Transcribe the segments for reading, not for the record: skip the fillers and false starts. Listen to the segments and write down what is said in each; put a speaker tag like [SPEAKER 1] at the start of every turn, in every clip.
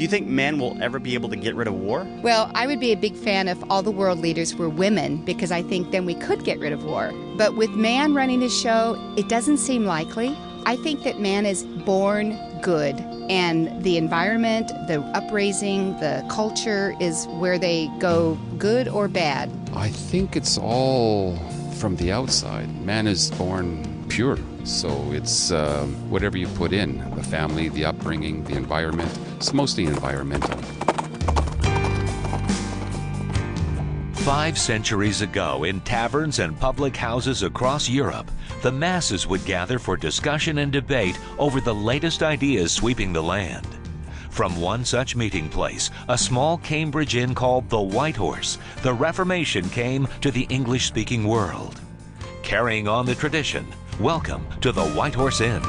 [SPEAKER 1] Do you think man will ever be able to get rid of war?
[SPEAKER 2] Well, I would be a big fan if all the world leaders were women, because I think then we could get rid of war. But with man running the show, it doesn't seem likely. I think that man is born good, and the environment, the upraising, the culture is where they go good or bad.
[SPEAKER 3] I think it's all from the outside. Man is born pure, so it's whatever you put in, the family, the upbringing, the environment. It's mostly environmental.
[SPEAKER 4] 5 centuries ago, in taverns and public houses across Europe, the masses would gather for discussion and debate over the latest ideas sweeping the land. From one such meeting place, a small Cambridge inn called the White Horse, the Reformation came to the English-speaking world. Carrying on the tradition, welcome to the White Horse Inn.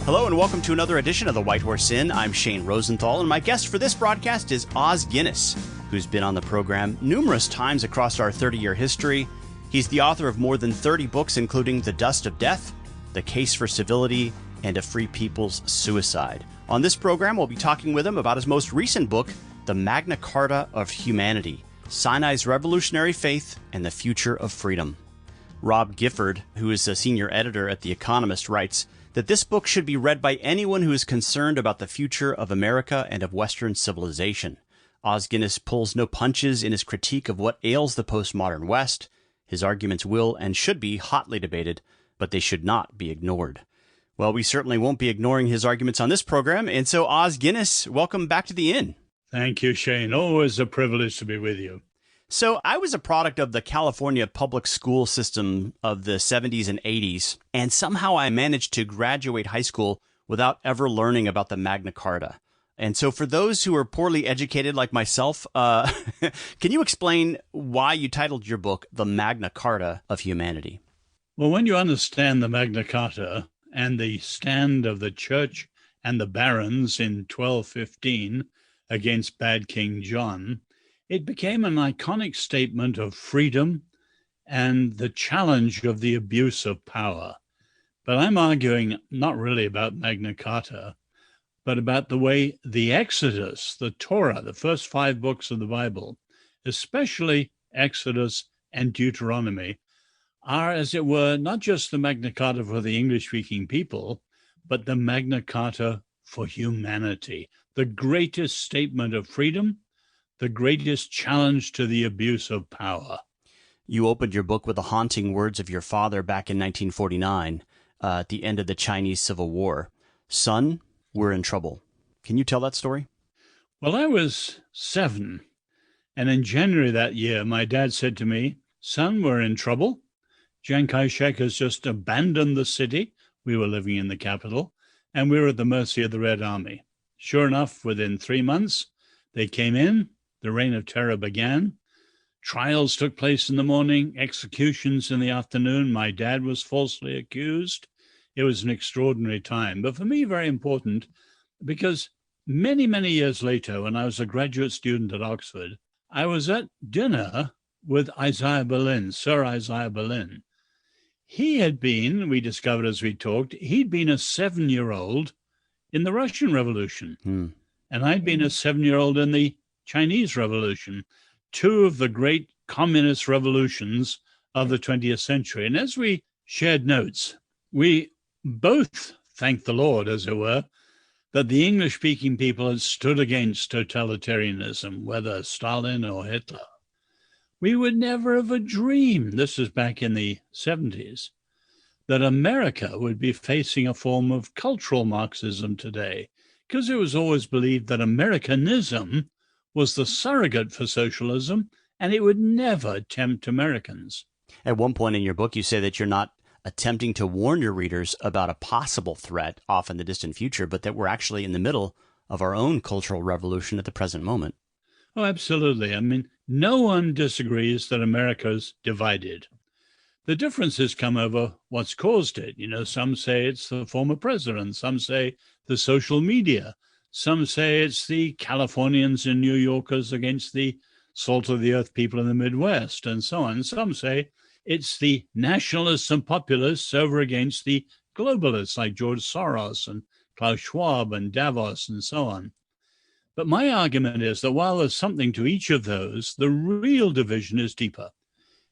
[SPEAKER 1] Hello and welcome to another edition of the White Horse Inn. I'm Shane Rosenthal, and my guest for this broadcast is Os Guinness, who's been on the program numerous times across our 30-year history. He's the author of more than 30 books, including The Dust of Death, The Case for Civility, and A Free People's Suicide. On this program, we'll be talking with him about his most recent book, The Magna Carta of Humanity, Sinai's Revolutionary Faith and the Future of Freedom. Rob Gifford, who is a senior editor at The Economist, writes that this book should be read by anyone who is concerned about the future of America and of Western civilization. Os Guinness pulls no punches in his critique of what ails the postmodern West. His arguments will and should be hotly debated, but they should not be ignored. Well, we certainly won't be ignoring his arguments on this program, and so Os Guinness, welcome back to the Inn.
[SPEAKER 5] Thank you, Shane. Always a privilege to be with you.
[SPEAKER 1] So I was a product of the California public school system of the 70s and 80s, and somehow I managed to graduate high school without ever learning about the Magna Carta. And so for those who are poorly educated like myself, can you explain why you titled your book The Magna Carta of Humanity?
[SPEAKER 5] Well, when you understand the Magna Carta and the stand of the church and the barons in 1215 against bad King John, it became an iconic statement of freedom and the challenge of the abuse of power. But I'm arguing not really about Magna Carta, but about the way the Exodus, the Torah, the first 5 books of the Bible, especially Exodus and Deuteronomy, are, as it were, not just the Magna Carta for the English-speaking people, but the Magna Carta for humanity, the greatest statement of freedom, the greatest challenge to the abuse of power.
[SPEAKER 1] You opened your book with the haunting words of your father back in 1949, at the end of the Chinese Civil War. Son, we're in trouble. Can you tell that story?
[SPEAKER 5] Well, I was 7, and in January that year, my dad said to me, "Son, we're in trouble. Chiang Kai-shek has just abandoned the city." We were living in the capital, and we were at the mercy of the Red Army. Sure enough, within 3 months, they came in. The reign of terror began. Trials took place in the morning, executions in the afternoon. My dad was falsely accused. It was an extraordinary time, but for me, very important, because many, many years later, when I was a graduate student at Oxford, I was at dinner with Isaiah Berlin, Sir Isaiah Berlin. He had been, we discovered as we talked, he'd been a 7-year-old in the Russian Revolution. And I'd been a 7-year-old in the Chinese Revolution, 2 of the great communist revolutions of the 20th century. And as we shared notes, we both thanked the Lord, as it were, that the English-speaking people had stood against totalitarianism, whether Stalin or Hitler. We would never have dreamed, this was back in the 70s, that America would be facing a form of cultural Marxism today, because it was always believed that Americanism was the surrogate for socialism, and it would never tempt Americans.
[SPEAKER 1] At one point in your book, you say that you're not attempting to warn your readers about a possible threat off in the distant future, but that we're actually in the middle of our own cultural revolution at the present moment.
[SPEAKER 5] Oh, absolutely. I mean, no one disagrees that America's divided. The differences come over what's caused it. You know, some say it's the former president. Some say the social media. Some say it's the Californians and New Yorkers against the salt of the earth people in the Midwest, and so on. Some say it's the nationalists and populists over against the globalists like George Soros and Klaus Schwab and Davos and so on. But my argument is that while there's something to each of those, the real division is deeper.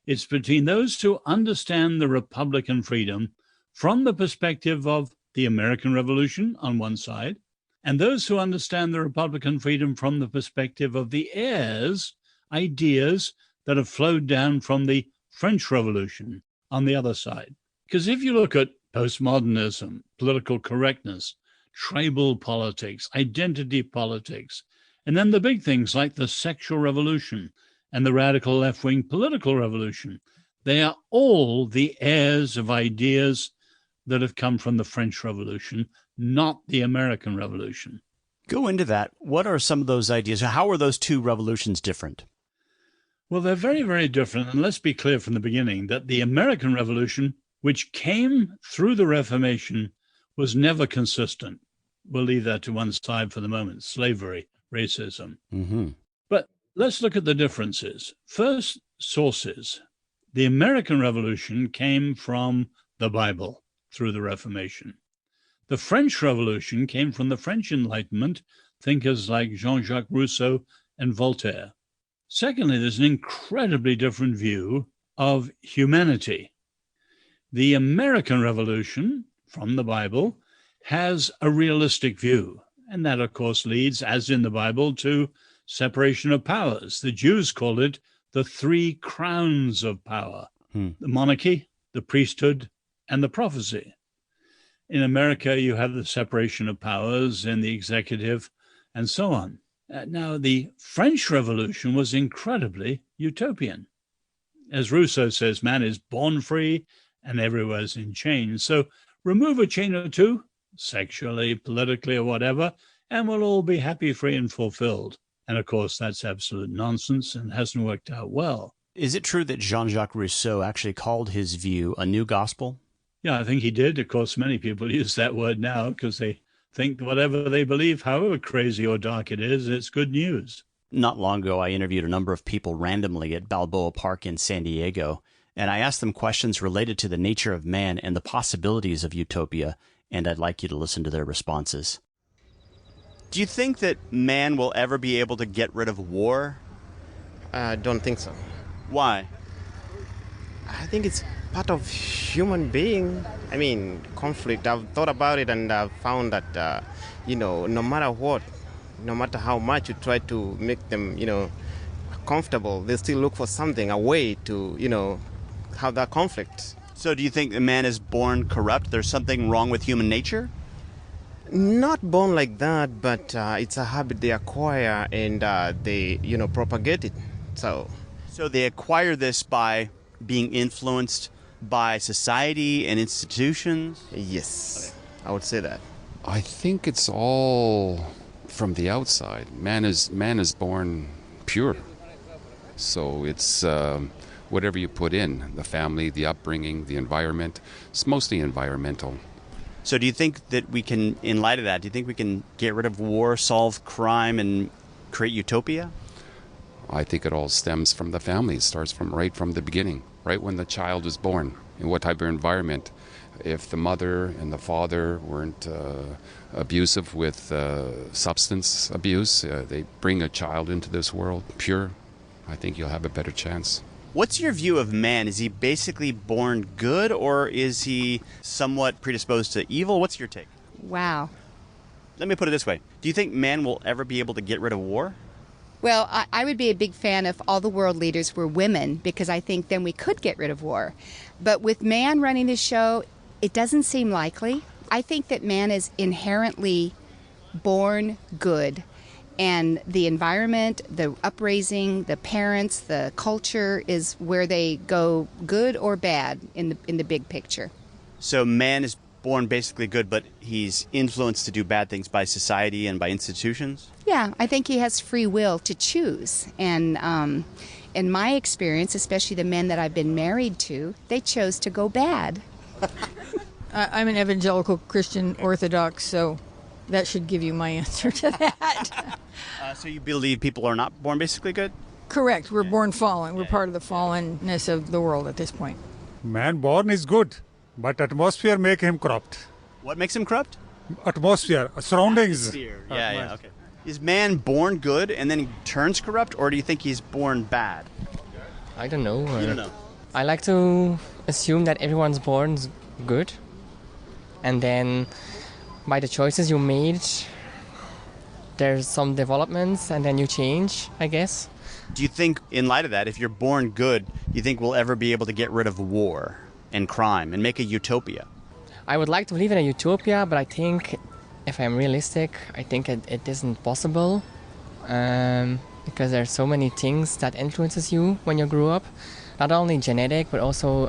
[SPEAKER 5] It's between those who understand the Republican freedom from the perspective of the American Revolution on one side, and those who understand the Republican freedom from the perspective of the heirs, ideas that have flowed down from the French Revolution on the other side. Because if you look at postmodernism, political correctness, tribal politics, identity politics, and then the big things like the sexual revolution and the radical left-wing political revolution, they are all the heirs of ideas that have come from the French Revolution, not the American Revolution.
[SPEAKER 1] Go into that. What are some of those ideas? How are those two revolutions different?
[SPEAKER 5] Well, they're very, very different. And let's be clear from the beginning that the American Revolution, which came through the Reformation, was never consistent. We'll leave that to one side for the moment. Slavery, racism.
[SPEAKER 1] Mm-hmm.
[SPEAKER 5] But let's look at the differences. First, sources. The American Revolution came from the Bible through the Reformation. The French Revolution came from the French Enlightenment, thinkers like Jean-Jacques Rousseau and Voltaire. Secondly, there's an incredibly different view of humanity. The American Revolution, from the Bible, has a realistic view. And that, of course, leads, as in the Bible, to separation of powers. The Jews called it the three crowns of power, the monarchy, the priesthood, and the prophecy. In America, you have the separation of powers in the executive and so on. Now, the French Revolution was incredibly utopian. As Rousseau says, man is born free and everywhere's in chains. So remove a chain or two, sexually, politically, or whatever, and we'll all be happy, free, and fulfilled. And of course, that's absolute nonsense and hasn't worked out well.
[SPEAKER 1] Is it true that Jean-Jacques Rousseau actually called his view a new gospel?
[SPEAKER 5] Yeah, I think he did. Of course, many people use that word now because they think whatever they believe, however crazy or dark it is, it's good news.
[SPEAKER 1] Not long ago, I interviewed a number of people randomly at Balboa Park in San Diego, and I asked them questions related to the nature of man and the possibilities of utopia, and I'd like you to listen to their responses. Do you think that man will ever be able to get rid of war?
[SPEAKER 6] I don't think so.
[SPEAKER 1] Why?
[SPEAKER 6] I think it's part of human being. I mean, conflict. I've thought about it and I've found that, no matter what, no matter how much you try to make them, comfortable, they still look for something, a way to, have that conflict.
[SPEAKER 1] So do you think that man is born corrupt? There's something wrong with human nature?
[SPEAKER 6] Not born like that, but it's a habit they acquire and they, propagate it. So
[SPEAKER 1] they acquire this by being influenced by society and institutions?
[SPEAKER 6] Yes, okay. I would say that.
[SPEAKER 3] I think it's all from the outside. Man is born pure. So it's whatever you put in, the family, the upbringing, the environment. It's mostly environmental.
[SPEAKER 1] So do you think that we can, in light of that, do you think we can get rid of war, solve crime, and create utopia?
[SPEAKER 3] I think it all stems from the family. It starts right from the beginning, right when the child is born, in what type of environment. If the mother and the father weren't abusive with substance abuse, they bring a child into this world pure, I think you'll have a better chance.
[SPEAKER 1] What's your view of man? Is he basically born good, or is he somewhat predisposed to evil? What's your take?
[SPEAKER 2] Wow.
[SPEAKER 1] Let me put it this way. Do you think man will ever be able to get rid of war?
[SPEAKER 2] Well, I would be a big fan if all the world leaders were women, because I think then we could get rid of war. But with man running the show, it doesn't seem likely. I think that man is inherently born good. And the environment, the upraising, the parents, the culture is where they go good or bad in the big picture.
[SPEAKER 1] So man is born basically good, but he's influenced to do bad things by society and by institutions?
[SPEAKER 2] Yeah, I think he has free will to choose. And in my experience, especially the men that I've been married to, they chose to go bad.
[SPEAKER 7] I'm an evangelical Christian Orthodox, so that should give you my answer to that.
[SPEAKER 1] So you believe people are not born basically good?
[SPEAKER 7] Correct. We're born fallen. We're part of the fallenness of the world at this point.
[SPEAKER 8] Man born is good, but atmosphere make him corrupt.
[SPEAKER 1] What makes him corrupt?
[SPEAKER 8] atmosphere, surroundings.
[SPEAKER 1] Yeah, okay. Is man born good and then he turns corrupt, or do you think he's born bad?
[SPEAKER 9] I don't know.
[SPEAKER 1] You don't know.
[SPEAKER 9] I like to assume that everyone's born good, and then by the choices you made, there's some developments, and then you change, I guess.
[SPEAKER 1] Do you think, in light of that, if you're born good, you think we'll ever be able to get rid of war and crime and make a utopia?
[SPEAKER 9] I would like to live in a utopia, but I think, if I'm realistic, I think it isn't possible, because there are so many things that influences you when you grew up, not only genetic, but also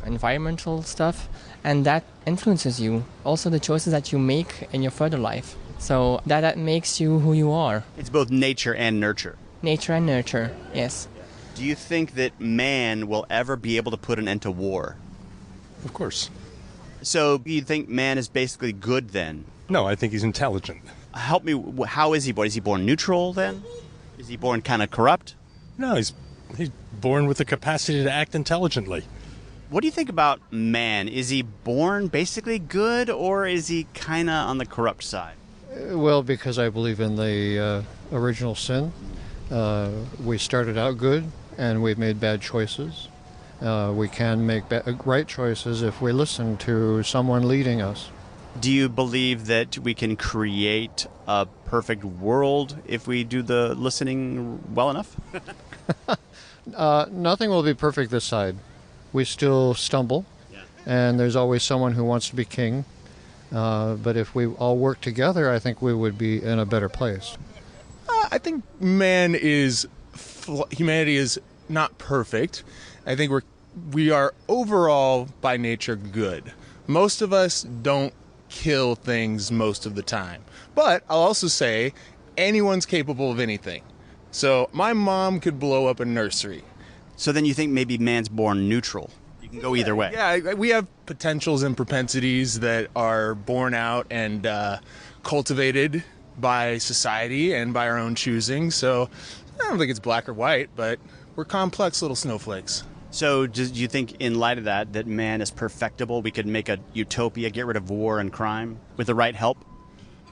[SPEAKER 9] environmental stuff, and that influences you. Also the choices that you make in your further life. So that makes you who you are.
[SPEAKER 1] It's both nature and nurture.
[SPEAKER 9] Nature and nurture, yes.
[SPEAKER 1] Do you think that man will ever be able to put an end to war?
[SPEAKER 10] Of course.
[SPEAKER 1] So you think man is basically good then?
[SPEAKER 10] No, I think he's intelligent.
[SPEAKER 1] Help me, how is he born? Is he born neutral then? Is he born kind of corrupt?
[SPEAKER 10] No, he's born with the capacity to act intelligently.
[SPEAKER 1] What do you think about man? Is he born basically good, or is he kind of on the corrupt side?
[SPEAKER 11] Well, because I believe in the original sin. We started out good, and we've made bad choices. We can make right choices if we listen to someone leading us.
[SPEAKER 1] Do you believe that we can create a perfect world if we do the listening well enough?
[SPEAKER 11] Nothing will be perfect this side. We still stumble, and there's always someone who wants to be king. But if we all work together, I think we would be in a better place.
[SPEAKER 12] I think humanity is not perfect. I think we are overall by nature good. Most of us don't kill things most of the time. But I'll also say anyone's capable of anything. So my mom could blow up a nursery.
[SPEAKER 1] So then you think maybe man's born neutral? You can go either way.
[SPEAKER 12] Yeah, we have potentials and propensities that are born out and cultivated by society and by our own choosing. So I don't think it's black or white, but we're complex little snowflakes.
[SPEAKER 1] So do you think, in light of that man is perfectible? We could make a utopia, get rid of war and crime with the right help?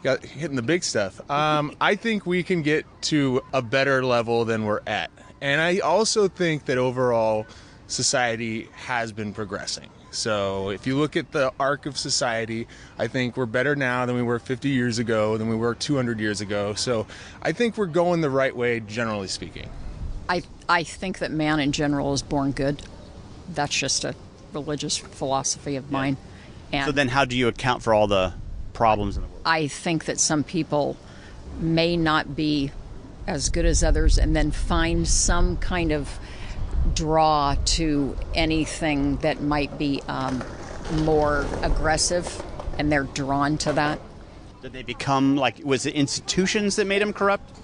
[SPEAKER 12] Got hitting the big stuff. I think we can get to a better level than we're at. And I also think that overall society has been progressing. So if you look at the arc of society, I think we're better now than we were 50 years ago, than we were 200 years ago. So I think we're going the right way, generally speaking.
[SPEAKER 13] I think that man in general is born good. That's just a religious philosophy of mine. And
[SPEAKER 1] so then how do you account for all the problems in the world?
[SPEAKER 13] I think that some people may not be as good as others and then find some kind of draw to anything that might be more aggressive, and they're drawn to that.
[SPEAKER 1] Did they become, was it institutions that made them corrupt?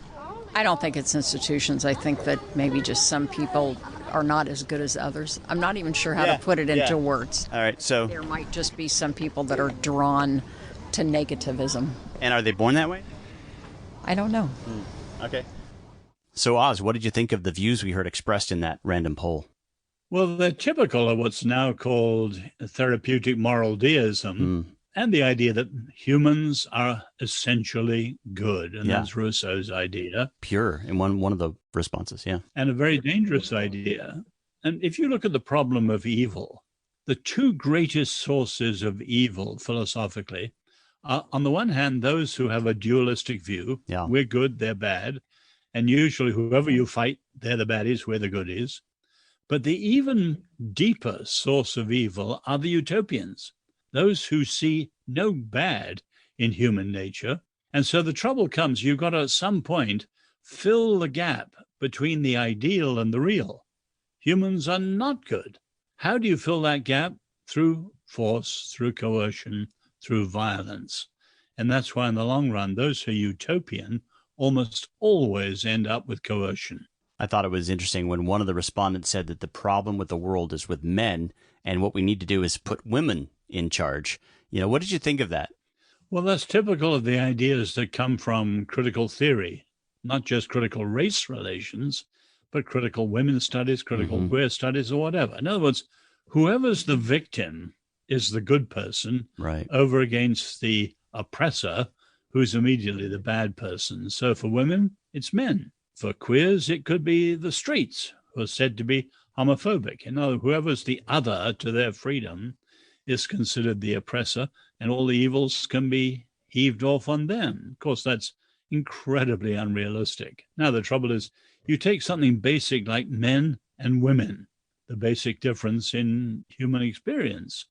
[SPEAKER 13] I don't think it's institutions. I think that maybe just some people are not as good as others. I'm not even sure how to put it into words.
[SPEAKER 1] All right, so
[SPEAKER 13] there might just be some people that are drawn to negativism.
[SPEAKER 1] And are they born that way?
[SPEAKER 13] I don't know.
[SPEAKER 1] Okay. So, Oz, what did you think of the views we heard expressed in that random poll?
[SPEAKER 5] Well, they're typical of what's now called therapeutic moral deism, and the idea that humans are essentially good. And that's Rousseau's idea.
[SPEAKER 1] Pure, in one of the responses, yeah.
[SPEAKER 5] And a very dangerous idea. And if you look at the problem of evil, the two greatest sources of evil, philosophically, are, on the one hand, those who have a dualistic view. We're good, they're bad. And usually whoever you fight, they're the baddies, we're the goodies. But the even deeper source of evil are the utopians, those who see no bad in human nature. And so the trouble comes, you've got to, at some point, fill the gap between the ideal and the real. Humans are not good. How do you fill that gap? Through force, through coercion, through violence. And that's why in the long run, those who are utopian almost always end up with coercion.
[SPEAKER 1] I thought it was interesting when one of the respondents said that the problem with the world is with men, and what we need to do is put women in charge. What did you think of that?
[SPEAKER 5] Well, that's typical of the ideas that come from critical theory, not just critical race relations, but critical women's studies, critical queer studies, or whatever. In other words, whoever's the victim is the good person over against the oppressor who's immediately the bad person. So for women, it's men. For queers, it could be the straights who are said to be homophobic. In other words, whoever's the other to their freedom is considered the oppressor, and all the evils can be heaved off on them. Of course, that's incredibly unrealistic. Now, the trouble is, you take something basic like men and women, the basic difference in human experience.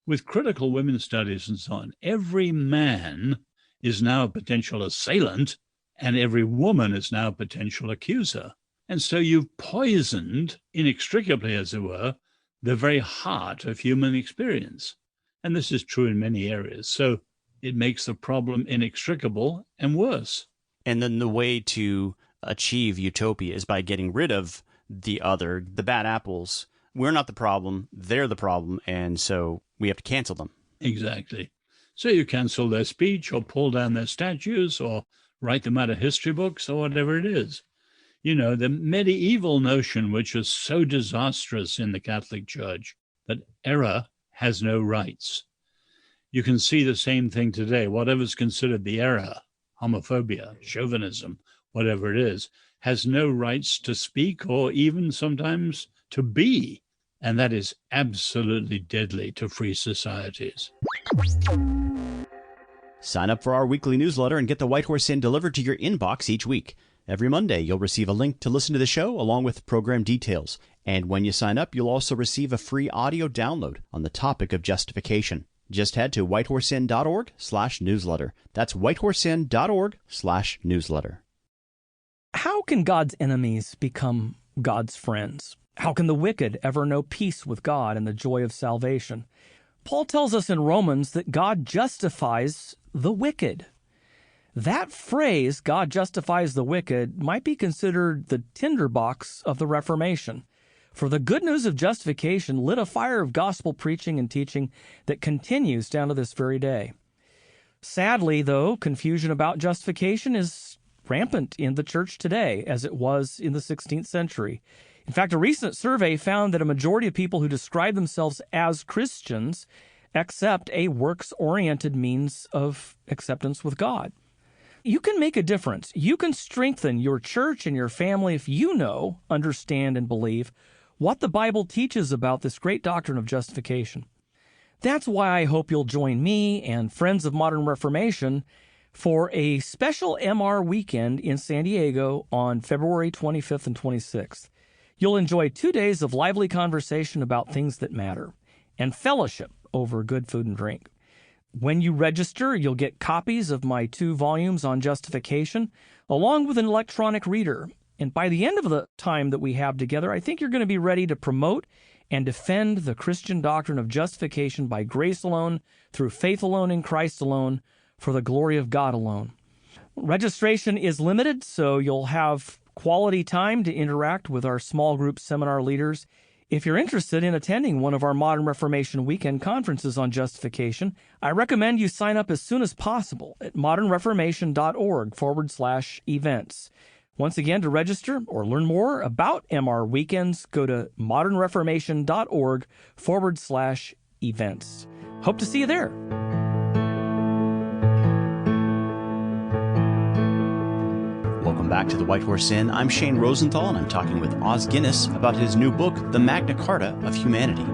[SPEAKER 5] With critical women's studies and so on, every man is now a potential assailant, and every woman is now a potential accuser. And so you've poisoned, inextricably as it were, the very heart of human experience. And this is true in many areas. So it makes the problem inextricable and worse.
[SPEAKER 1] And then the way to achieve utopia is by getting rid of the other, the bad apples. We're not the problem, they're the problem, and so we have to cancel them.
[SPEAKER 5] Exactly. So you cancel their speech or pull down their statues or write them out of history books or whatever it is. You know, the medieval notion, which was so disastrous in the Catholic Church, that error has no rights. You can see the same thing today. Whatever's considered the error, homophobia, chauvinism, whatever it is, has no rights to speak or even sometimes to be. And that is absolutely deadly to free societies.
[SPEAKER 1] Sign up for our weekly newsletter and get the White Horse Inn delivered to your inbox each week. Every Monday, you'll receive a link to listen to the show along with program details. And when you sign up, you'll also receive a free audio download on the topic of justification. Just head to whitehorseinn.org/newsletter. That's whitehorseinn.org/newsletter.
[SPEAKER 14] How can God's enemies become God's friends? How can the wicked ever know peace with God and the joy of salvation? Paul tells us in Romans that God justifies the wicked. That phrase, God justifies the wicked, might be considered the tinderbox of the Reformation. For the good news of justification lit a fire of gospel preaching and teaching that continues down to this very day. Sadly, though, confusion about justification is rampant in the church today, as it was in the 16th century. In fact, a recent survey found that a majority of people who describe themselves as Christians accept a works-oriented means of acceptance with God. You can make a difference. You can strengthen your church and your family if you know, understand, and believe what the Bible teaches about this great doctrine of justification. That's why I hope you'll join me and Friends of Modern Reformation for a special MR weekend in San Diego on February 25th and 26th. You'll enjoy 2 days of lively conversation about things that matter and fellowship over good food and drink. When you register, you'll get copies of my 2 volumes on justification, along with an electronic reader. And by the end of the time that we have together, I think you're going to be ready to promote and defend the Christian doctrine of justification by grace alone, through faith alone in Christ alone, for the glory of God alone. Registration is limited, so you'll have quality time to interact with our small group seminar leaders. If you're interested in attending one of our Modern Reformation weekend conferences on justification, I recommend you sign up as soon as possible at modernreformation.org/events. Once again, to register or learn more about MR weekends, go to modernreformation.org/events. Hope to see you there.
[SPEAKER 1] Welcome back to the White Horse Inn. I'm Shane Rosenthal, and I'm talking with Os Guinness about his new book, The Magna Carta of Humanity.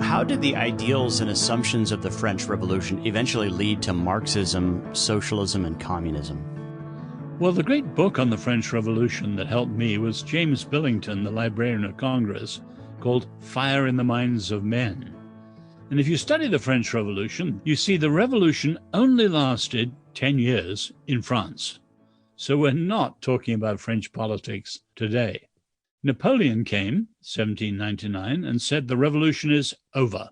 [SPEAKER 1] How did the ideals and assumptions of the French Revolution eventually lead to Marxism, socialism, and communism?
[SPEAKER 5] Well, the great book on the French Revolution that helped me was James Billington, the Librarian of Congress, called Fire in the Minds of Men. And if you study the French Revolution, you see the revolution only lasted 10 years in France. So we're not talking about French politics today. Napoleon came, 1799, and said the revolution is over.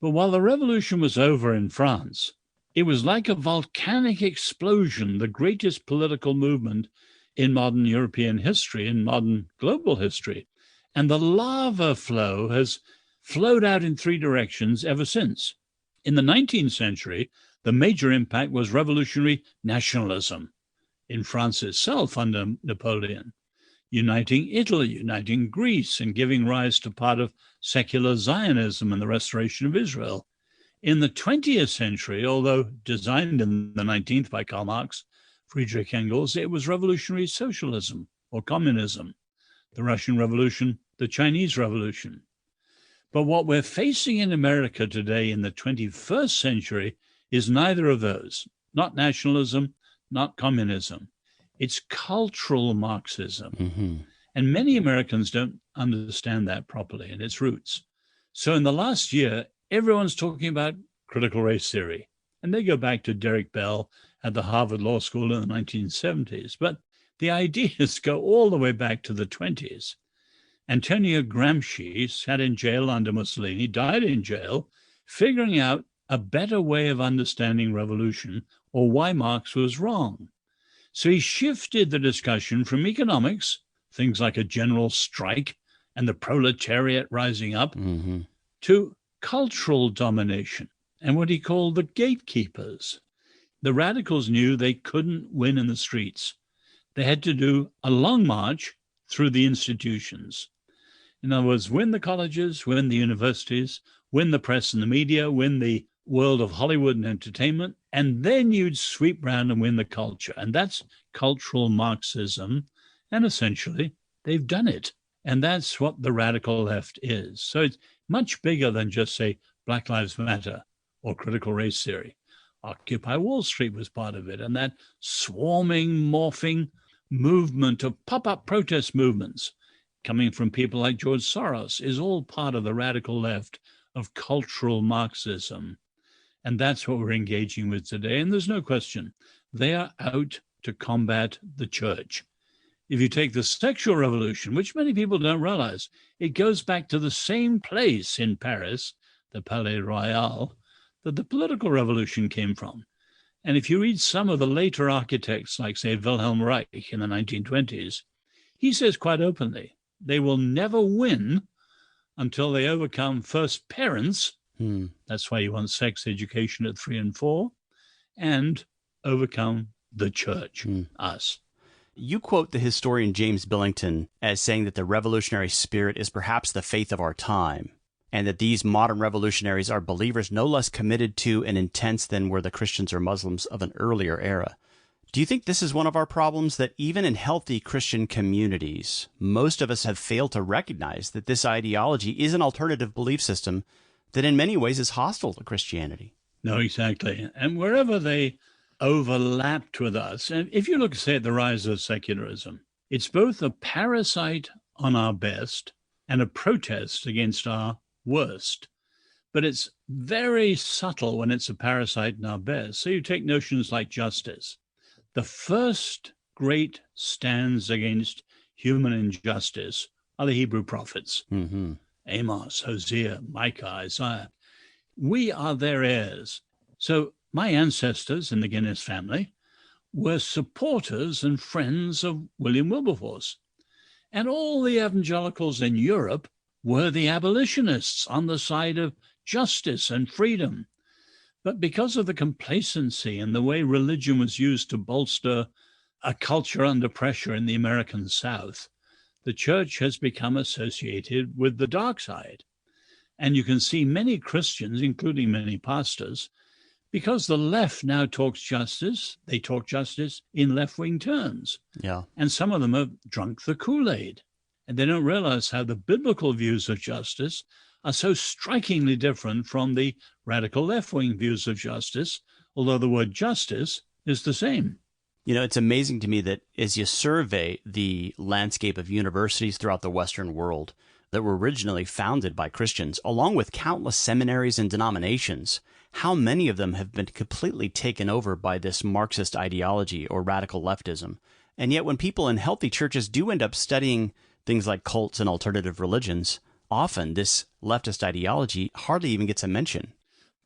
[SPEAKER 5] But while the revolution was over in France, it was like a volcanic explosion, the greatest political movement in modern European history, in modern global history. And the lava flow has flowed out in 3 directions ever since. In the 19th century, the major impact was revolutionary nationalism in France itself under Napoleon, uniting Italy, uniting Greece, and giving rise to part of secular Zionism and the restoration of Israel. In the 20th century, although designed in the 19th by Karl Marx, Friedrich Engels, it was revolutionary socialism or communism, the Russian Revolution, the Chinese Revolution. But what we're facing in America today in the 21st century is neither of those, not nationalism, not communism. It's cultural Marxism.
[SPEAKER 1] Mm-hmm.
[SPEAKER 5] And many Americans don't understand that properly and its roots. So in the last year, everyone's talking about critical race theory. And they go back to Derek Bell at the Harvard Law School in the 1970s. But the ideas go all the way back to the 20s. Antonio Gramsci sat in jail under Mussolini, died in jail, figuring out a better way of understanding revolution or why Marx was wrong. So he shifted the discussion from economics, things like a general strike and the proletariat rising up,
[SPEAKER 1] Mm-hmm.
[SPEAKER 5] to cultural domination and what he called the gatekeepers. The radicals knew they couldn't win in the streets. They had to do a long march through the institutions. In other words, win the colleges, win the universities, win the press and the media, win the world of Hollywood and entertainment, and then you'd sweep round and win the culture. And that's cultural Marxism. And essentially, they've done it. And that's what the radical left is. So it's much bigger than just, say, Black Lives Matter or critical race theory. Occupy Wall Street was part of it. And that swarming, morphing movement of pop-up protest movements coming from people like George Soros is all part of the radical left of cultural Marxism. And that's what we're engaging with today. And there's no question, they are out to combat the church. If you take the sexual revolution, which many people don't realize, it goes back to the same place in Paris, the Palais Royal, that the political revolution came from. And if you read some of the later architects, like, say, Wilhelm Reich in the 1920s, he says quite openly, they will never win until they overcome first parents. That's why you want sex education at 3 and 4, and overcome the church, us.
[SPEAKER 1] You quote the historian James Billington as saying that the revolutionary spirit is perhaps the faith of our time, and that these modern revolutionaries are believers no less committed to and intense than were the Christians or Muslims of an earlier era. Do you think this is one of our problems, that even in healthy Christian communities, most of us have failed to recognize that this ideology is an alternative belief system that in many ways is hostile to Christianity?
[SPEAKER 5] No, exactly. And wherever they overlapped with us, and if you look, say, at the rise of secularism, it's both a parasite on our best and a protest against our worst. But it's very subtle when it's a parasite in our best. So you take notions like justice. The first great stands against human injustice are the Hebrew prophets.
[SPEAKER 1] Mm-hmm.
[SPEAKER 5] Amos, Hosea, Micah, Isaiah. We are their heirs. So my ancestors in the Guinness family were supporters and friends of William Wilberforce. And all the evangelicals in Europe were the abolitionists on the side of justice and freedom. But because of the complacency and the way religion was used to bolster a culture under pressure in the American South, the church has become associated with the dark side. And you can see many Christians, including many pastors, because the left now talks justice, they talk justice in left-wing terms.
[SPEAKER 1] Yeah.
[SPEAKER 5] And some of them have drunk the Kool-Aid. And they don't realize how the biblical views of justice are so strikingly different from the radical left-wing views of justice, although the word justice is the same.
[SPEAKER 1] You know, it's amazing to me that as you survey the landscape of universities throughout the Western world that were originally founded by Christians, along with countless seminaries and denominations, how many of them have been completely taken over by this Marxist ideology or radical leftism. And yet when people in healthy churches do end up studying things like cults and alternative religions, often this leftist ideology hardly even gets a mention.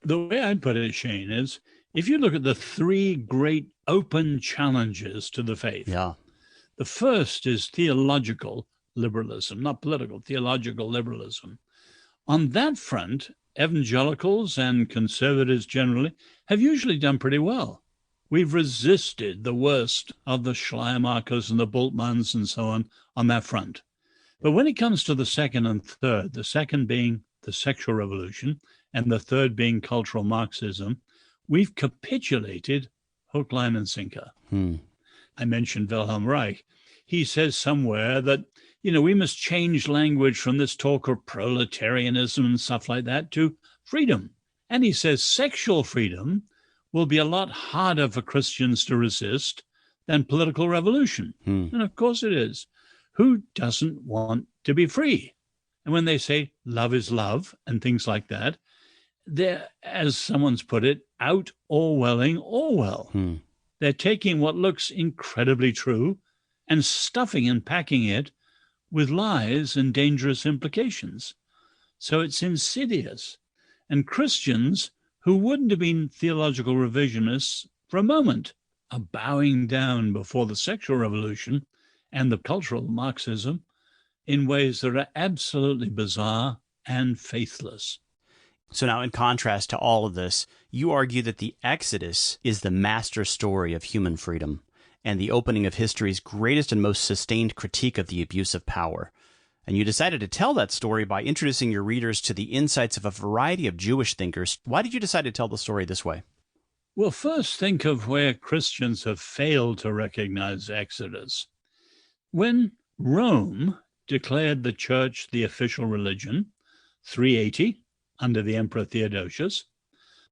[SPEAKER 5] The way I'd put it, Shane, is if you look at the 3 great open challenges to the faith, the first is theological liberalism, not political, theological liberalism. On that front, evangelicals and conservatives generally have usually done pretty well. We've resisted the worst of the Schleiermachers and the Bultmanns and so on that front. But when it comes to the second and third, the second being the sexual revolution and the third being cultural Marxism, we've capitulated hook, line, and sinker. I mentioned Wilhelm Reich. He says somewhere that, we must change language from this talk of proletarianism and stuff like that to freedom. And he says sexual freedom will be a lot harder for Christians to resist than political revolution. And of course it is. Who doesn't want to be free? And when they say love is love and things like that, they're, as someone's put it, out Orwelling Orwell. They're taking what looks incredibly true and stuffing and packing it with lies and dangerous implications. So it's insidious. And Christians who wouldn't have been theological revisionists for a moment are bowing down before the sexual revolution and the cultural Marxism in ways that are absolutely bizarre and faithless.
[SPEAKER 1] So now, in contrast to all of this, you argue that the Exodus is the master story of human freedom and the opening of history's greatest and most sustained critique of the abuse of power. And you decided to tell that story by introducing your readers to the insights of a variety of Jewish thinkers. Why did you decide to tell the story this way?
[SPEAKER 5] Well, first think of where Christians have failed to recognize Exodus. When Rome declared the church the official religion, 380, under the Emperor Theodosius,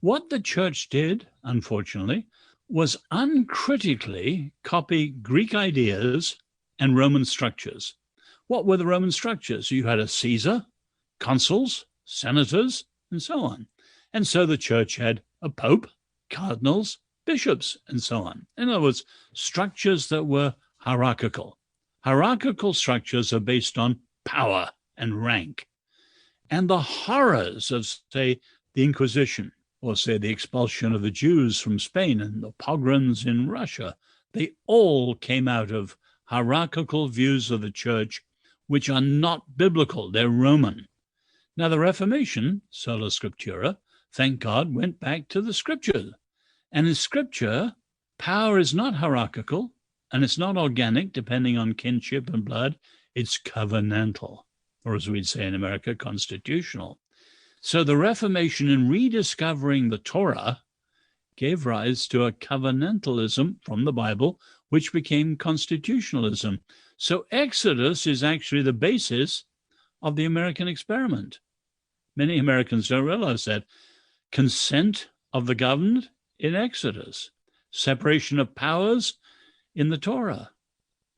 [SPEAKER 5] what the church did, unfortunately, was uncritically copy Greek ideas and Roman structures. What were the Roman structures? You had a Caesar, consuls, senators, and so on. And so the church had a pope, cardinals, bishops, and so on. In other words, structures that were hierarchical. Hierarchical structures are based on power and rank. And the horrors of, say, the Inquisition, or say the expulsion of the Jews from Spain and the pogroms in Russia, they all came out of hierarchical views of the church, which are not biblical, they're Roman. Now the Reformation, sola scriptura, thank God, went back to the scripture. And in scripture, power is not hierarchical, and it's not organic, depending on kinship and blood, it's covenantal, or as we'd say in America, constitutional. So the Reformation, in rediscovering the Torah, gave rise to a covenantalism from the Bible, which became constitutionalism. So Exodus is actually the basis of the American experiment. Many Americans don't realize that. Consent of the governed in Exodus, separation of powers in the Torah.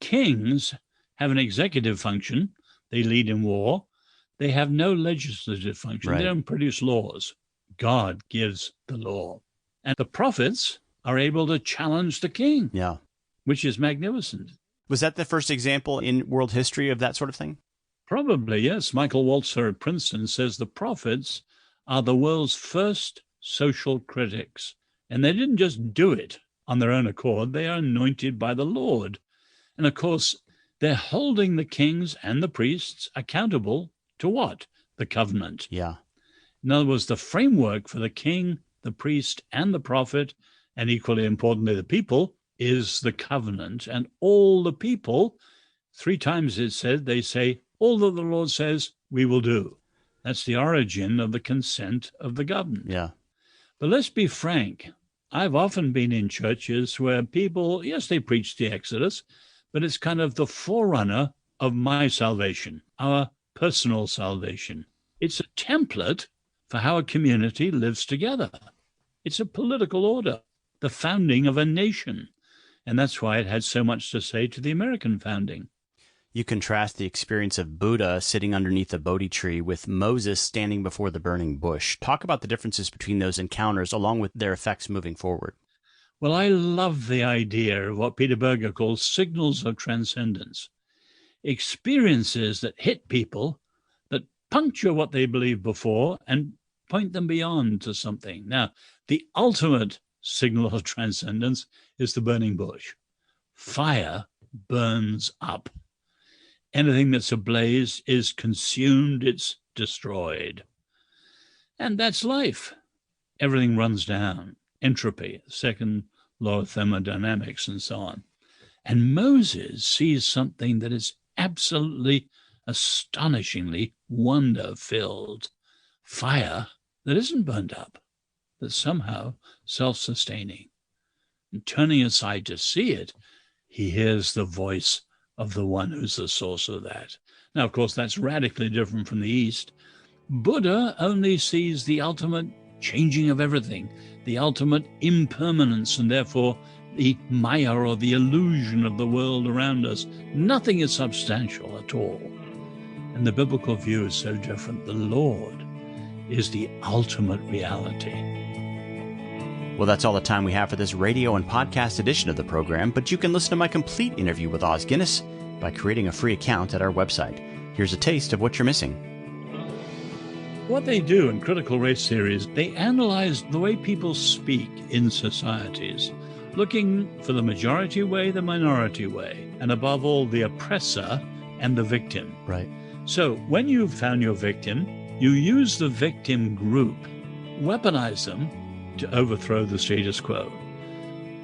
[SPEAKER 5] Kings have an executive function. They lead in war. They have no legislative function.
[SPEAKER 1] Right.
[SPEAKER 5] They don't produce laws. God gives the law. And the prophets are able to challenge the king, which is magnificent.
[SPEAKER 1] Was that the first example in world history of that sort of thing?
[SPEAKER 5] Probably, yes. Michael Walzer at Princeton says the prophets are the world's first social critics. And they didn't just do it on their own accord. They are anointed by the Lord. And of course, they're holding the kings and the priests accountable to what? The covenant.
[SPEAKER 1] Yeah.
[SPEAKER 5] In other words, the framework for the king, the priest, and the prophet, and equally importantly, the people, is the covenant. And all the people, 3 times it said, they say, all that the Lord says, we will do. That's the origin of the consent of the governed.
[SPEAKER 1] Yeah.
[SPEAKER 5] But let's be frank. I've often been in churches where people, yes, they preach the Exodus, but it's kind of the forerunner of my salvation, our personal salvation. It's a template for how a community lives together. It's a political order, the founding of a nation. And that's why it had so much to say to the American founding.
[SPEAKER 1] You contrast the experience of Buddha sitting underneath a Bodhi tree with Moses standing before the burning bush. Talk about the differences between those encounters along with their effects moving forward.
[SPEAKER 5] Well, I love the idea of what Peter Berger calls signals of transcendence. Experiences that hit people, that puncture what they believed before and point them beyond to something. Now, the ultimate signal of transcendence is the burning bush. Fire burns up. Anything that's ablaze is consumed, it's destroyed. And that's life. Everything runs down. Entropy, second law of thermodynamics, and so on. And Moses sees something that is absolutely, astonishingly wonder-filled. Fire that isn't burned up, that's somehow self-sustaining. And turning aside to see it, he hears the voice of the one who's the source of that. Now, of course, that's radically different from the East. Buddha only sees the ultimate changing of everything, the ultimate impermanence, and therefore the maya, or the illusion of the world around us. Nothing is substantial at all. And the biblical view is so different. The Lord is the ultimate reality.
[SPEAKER 1] Well, that's all the time we have for this radio and podcast edition of the program, but you can listen to my complete interview with Os Guinness by creating a free account at our website. Here's a taste of what you're missing.
[SPEAKER 5] What they do in critical race theory is they analyze the way people speak in societies, looking for the majority way, the minority way, and above all, the oppressor and the victim.
[SPEAKER 1] Right.
[SPEAKER 5] So when you've found your victim, you use the victim group, weaponize them to overthrow the status quo.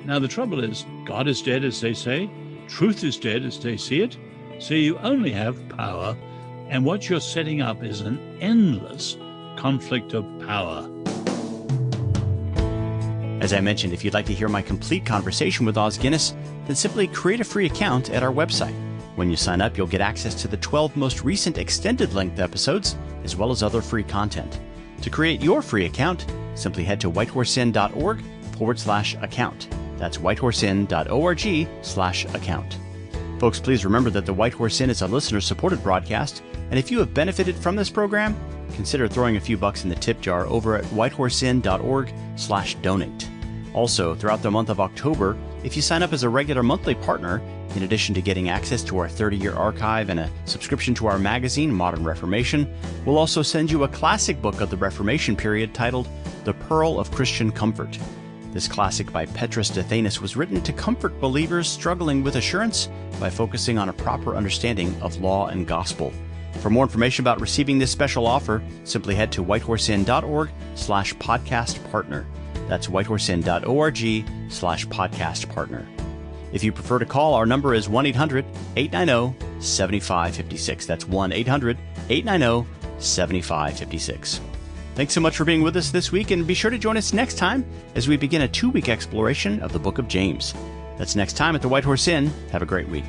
[SPEAKER 5] Now, the trouble is, God is dead, as they say. Truth is dead, as they see it. So you only have power, and what you're setting up is an endless conflict of power.
[SPEAKER 1] As I mentioned, if you'd like to hear my complete conversation with Os Guinness, then simply create a free account at our website. When you sign up, you'll get access to the 12 most recent extended-length episodes, as well as other free content. To create your free account, simply head to whitehorseinn.org/account. That's whitehorseinn.org/account. Folks, please remember that the White Horse Inn is a listener-supported broadcast, and if you have benefited from this program, consider throwing a few bucks in the tip jar over at whitehorseinn.org/donate. Also, throughout the month of October, if you sign up as a regular monthly partner, in addition to getting access to our 30-year archive and a subscription to our magazine, Modern Reformation, we'll also send you a classic book of the Reformation period titled The Pearl of Christian Comfort. This classic by Petrus Dathanus was written to comfort believers struggling with assurance by focusing on a proper understanding of law and gospel. For more information about receiving this special offer, simply head to whitehorseinn.org/podcast partner. That's whitehorseinn.org/podcast partner. If you prefer to call, our number is 1-800-890-7556. That's 1-800-890-7556. Thanks so much for being with us this week, and be sure to join us next time as we begin a 2-week exploration of the book of James. That's next time at the White Horse Inn. Have a great week.